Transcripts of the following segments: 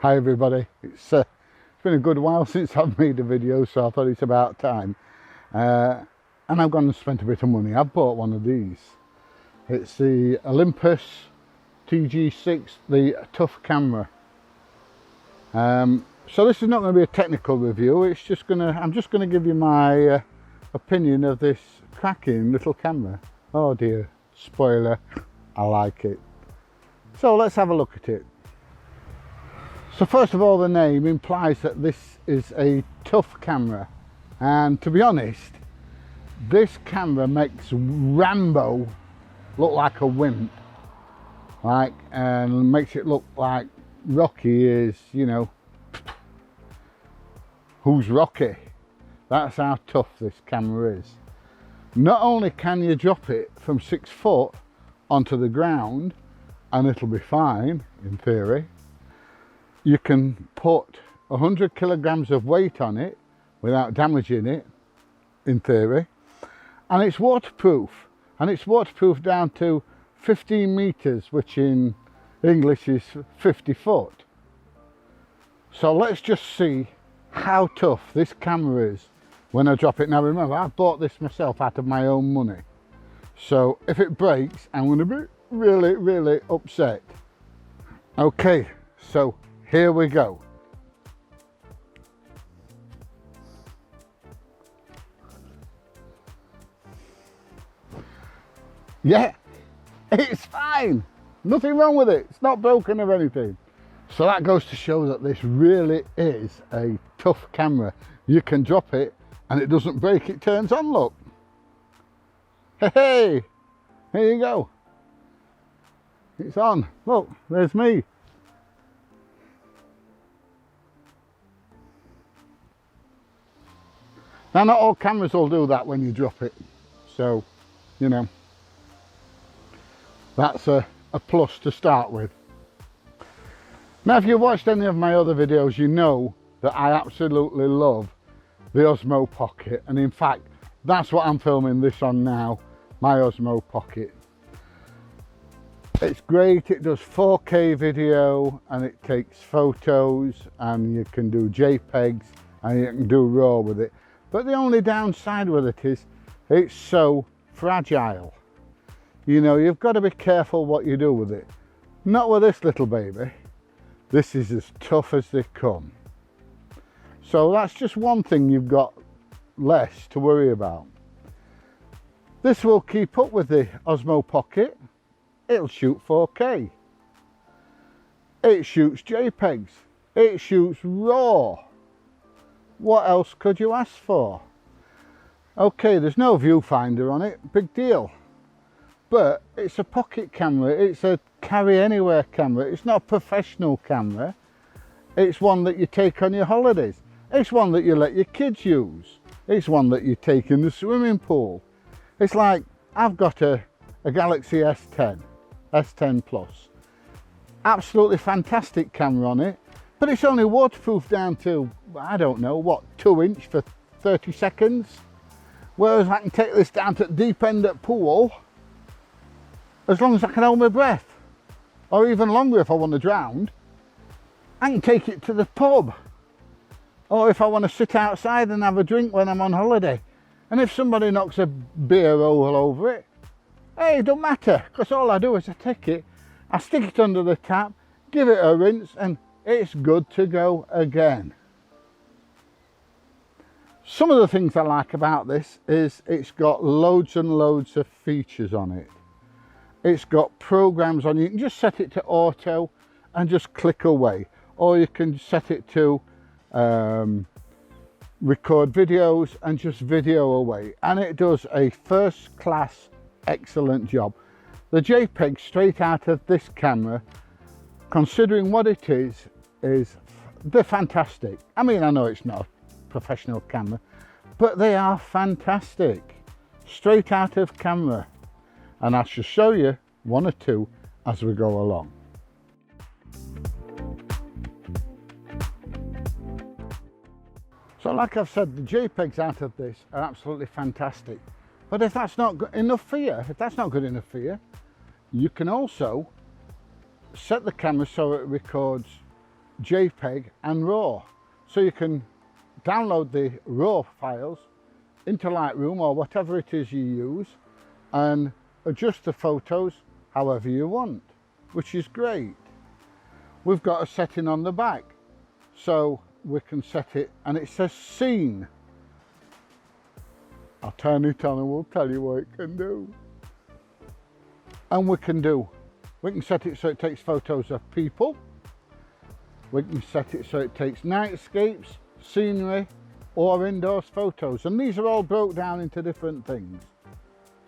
Hi everybody, it's been a good while since I've made a video, so I thought it's about time. And I've gone and spent a bit of money. I've bought one of these. It's the Olympus TG-6, the tough camera. So this is not going to be a technical review, I'm just gonna give you my opinion of this cracking little camera. Oh dear, spoiler, I like it. So let's have a look at it. So first of all, the name implies that this is a tough camera, and to be honest, this camera makes Rambo look like a wimp, and makes it look like Rocky is, you know, who's Rocky? That's how tough this camera is. Not only can you drop it from 6 foot onto the ground and it'll be fine in theory, you can put 100 kilograms of weight on it without damaging it, in theory, and it's waterproof, down to 15 meters, which in English is 50 foot. So let's just see how tough this camera is when I drop it. Now remember, I bought this myself out of my own money, so if it breaks, I'm going to be really upset. Okay, so here we go. Yeah, it's fine. Nothing wrong with it. It's not broken or anything. So that goes to show that this really is a tough camera. You can drop it and it doesn't break, it turns on, look. Hey, here you go. It's on. Look, there's me. Now, not all cameras will do that when you drop it, so, you know, that's a plus to start with. Now, if you've watched any of my other videos, you know that I absolutely love the Osmo Pocket, and in fact, that's what I'm filming this on now, my Osmo Pocket. It's great, it does 4K video, and it takes photos, and you can do JPEGs, and you can do RAW with it. But the only downside with it is it's so fragile. You know, you've got to be careful what you do with it. Not with this little baby. This is as tough as they come. So that's just one thing you've got less to worry about. This will keep up with the Osmo Pocket. It'll shoot 4K. It shoots JPEGs. It shoots RAW. What else could you ask for? Okay, there's no viewfinder on it, big deal. But it's a pocket camera, it's a carry anywhere camera. It's not a professional camera. It's one that you take on your holidays. It's one that you let your kids use. It's one that you take in the swimming pool. It's like, I've got a Galaxy S10 Plus. Absolutely fantastic camera on it. But it's only waterproof down to, I don't know, what, 2 inch for 30 seconds? Whereas I can take this down to the deep end at pool, as long as I can hold my breath. Or even longer if I want to drown. I can take it to the pub. Or if I want to sit outside and have a drink when I'm on holiday. And if somebody knocks a beer all over it, hey, it don't matter, because all I do is I take it, I stick it under the tap, give it a rinse, and it's good to go again. Some of the things I like about this is it's got loads and loads of features on it. It's got programs on. You can just set it to auto and just click away, or you can set it to record videos and just video away, and it does a first class excellent job. The JPEG straight out of this camera, considering what it is they're fantastic. I mean, I know it's not a professional camera, but they are fantastic, straight out of camera. And I shall show you one or two as we go along. So like I've said, the JPEGs out of this are absolutely fantastic. But if that's not good enough for you, you can also set the camera so it records JPEG and RAW. So you can download the RAW files into Lightroom or whatever it is you use and adjust the photos however you want, which is great. We've got a setting on the back, so we can set it, and it says scene. I'll turn it on and we'll tell you what it can do. And we can set it so it takes photos of people. We can set it so it takes nightscapes, scenery, or indoors photos. And these are all broke down into different things.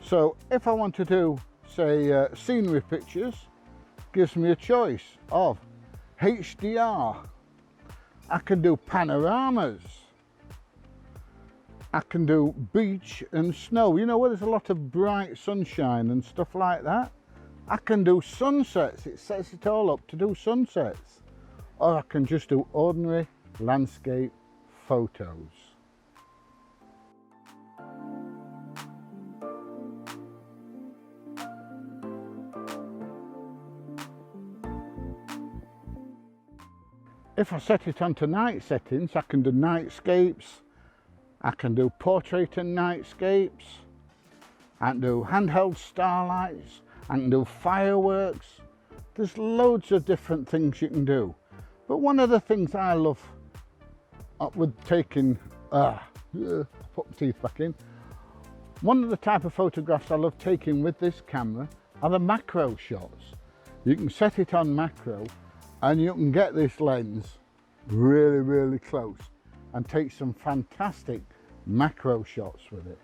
So if I want to do, say, scenery pictures, gives me a choice of HDR. I can do panoramas. I can do beach and snow, you know, where there's a lot of bright sunshine and stuff like that. I can do sunsets, it sets it all up to do sunsets. Or I can just do ordinary landscape photos. If I set it onto night settings, I can do nightscapes, I can do portrait and nightscapes, I can do handheld starlights, I can do fireworks. There's loads of different things you can do. But one of the things I love with taking, put my teeth back in. One of the type of photographs I love taking with this camera are the macro shots. You can set it on macro and you can get this lens really, really close and take some fantastic macro shots with it.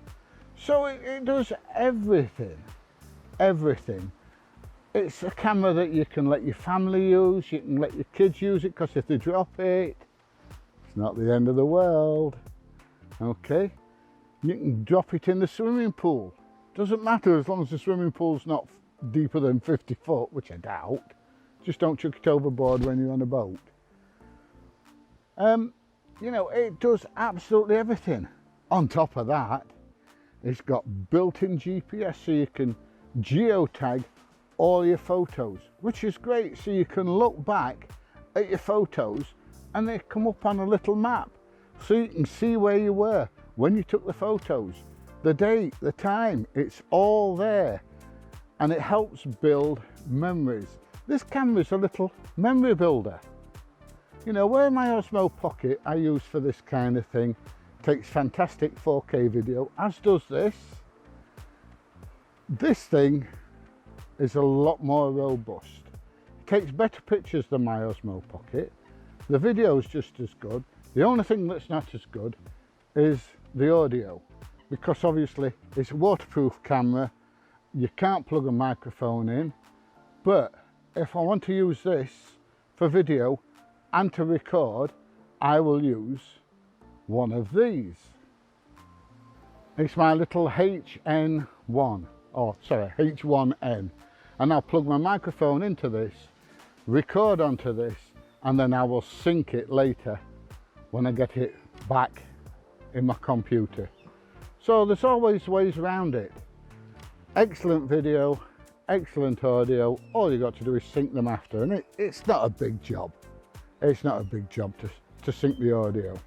So it does everything, everything. It's a camera that you can let your family use, you can let your kids use it, because if they drop it, it's not the end of the world. Okay, you can drop it in the swimming pool. Doesn't matter as long as the swimming pool's not deeper than 50 foot, which I doubt. Just don't chuck it overboard when you're on a boat. You know, it does absolutely everything. On top of that, it's got built-in GPS, so you can geotag all your photos, which is great. So you can look back at your photos and they come up on a little map. So you can see where you were, when you took the photos, the date, the time, it's all there. And it helps build memories. This camera is a little memory builder. You know, where my Osmo Pocket I use for this kind of thing takes fantastic 4K video, as does this. This thing is a lot more robust. It takes better pictures than my Osmo Pocket. The video is just as good. The only thing that's not as good is the audio, because obviously it's a waterproof camera. You can't plug a microphone in, but if I want to use this for video and to record, I will use one of these. It's my little H1N, and I'll plug my microphone into this, record onto this, and then I will sync it later when I get it back in my computer. So there's always ways around it. Excellent video, excellent audio. All you got to do is sync them after, and it's not a big job. It's not a big job to sync the audio.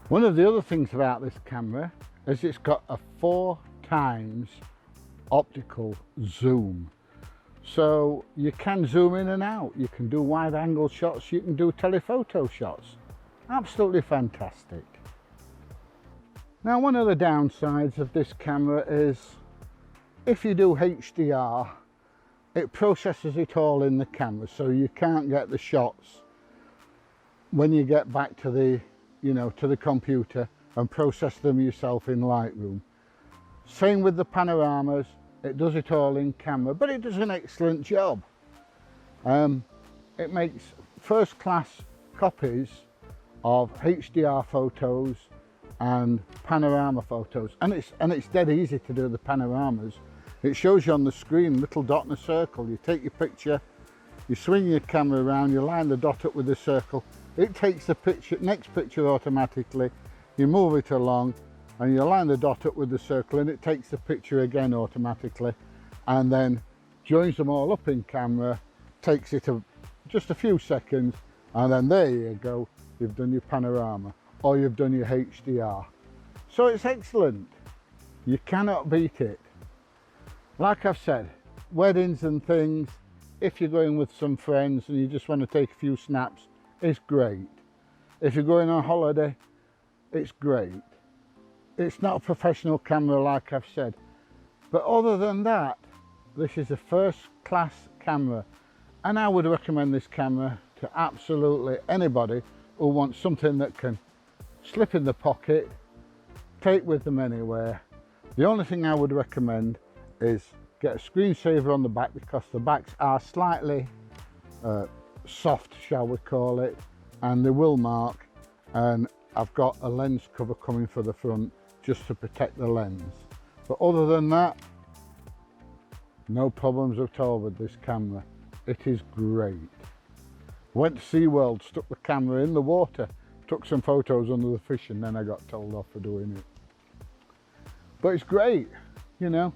One of the other things about this camera is it's got a 4x optical zoom. So you can zoom in and out, you can do wide angle shots, you can do telephoto shots. Absolutely fantastic. Now, one of the downsides of this camera is if you do HDR, it processes it all in the camera, so you can't get the shots when you get back to the, to the computer and process them yourself in Lightroom. Same with the panoramas, it does it all in camera, but it does an excellent job. It makes first class copies of HDR photos and panorama photos, and it's dead easy to do the panoramas. It shows you on the screen, little dot and a circle. You take your picture, you swing your camera around, you line the dot up with the circle, it takes the next picture automatically, you move it along and you line the dot up with the circle and it takes the picture again automatically, and then joins them all up in camera, takes it just a few seconds, and then there you go, you've done your panorama or you've done your HDR. So it's excellent, you cannot beat it. Like I've said, weddings and things, if you're going with some friends and you just want to take a few snaps, it's great. If you're going on holiday, it's great. It's not a professional camera like I've said, but other than that, this is a first class camera, and I would recommend this camera to absolutely anybody who wants something that can slip in the pocket, take with them anywhere. The only thing I would recommend is get a screensaver on the back, because the backs are slightly soft, shall we call it, and they will mark, and I've got a lens cover coming for the front just to protect the lens. But other than that, no problems at all with this camera. It is great. Went to SeaWorld, stuck the camera in the water, took some photos under the fish, and then I got told off for doing it. But it's great, you know.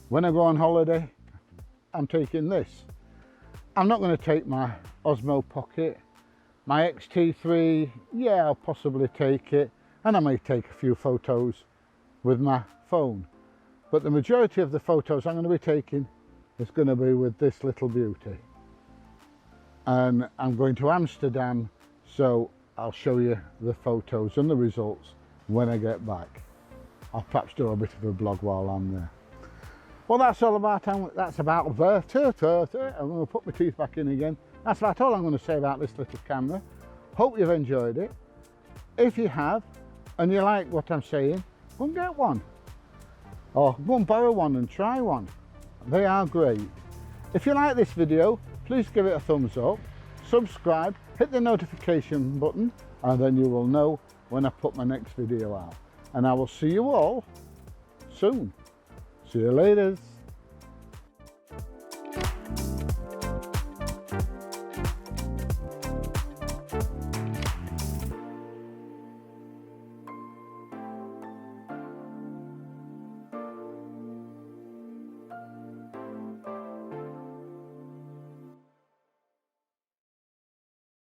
When I go on holiday, I'm taking this. I'm not going to take my Osmo Pocket. My X-T3, yeah, I'll possibly take it, and I may take a few photos with my phone. But the majority of the photos I'm going to be taking is going to be with this little beauty. And I'm going to Amsterdam, so I'll show you the photos and the results when I get back. I'll perhaps do a bit of a vlog while I'm there. Well, that's all about, that's about there. I'm going to put my teeth back in again. That's about all I'm going to say about this little camera. Hope you've enjoyed it. If you have, and you like what I'm saying, go and get one. Or go and borrow one and try one. They are great. If you like this video, please give it a thumbs up, subscribe, hit the notification button, and then you will know when I put my next video out. And I will see you all soon. See you later.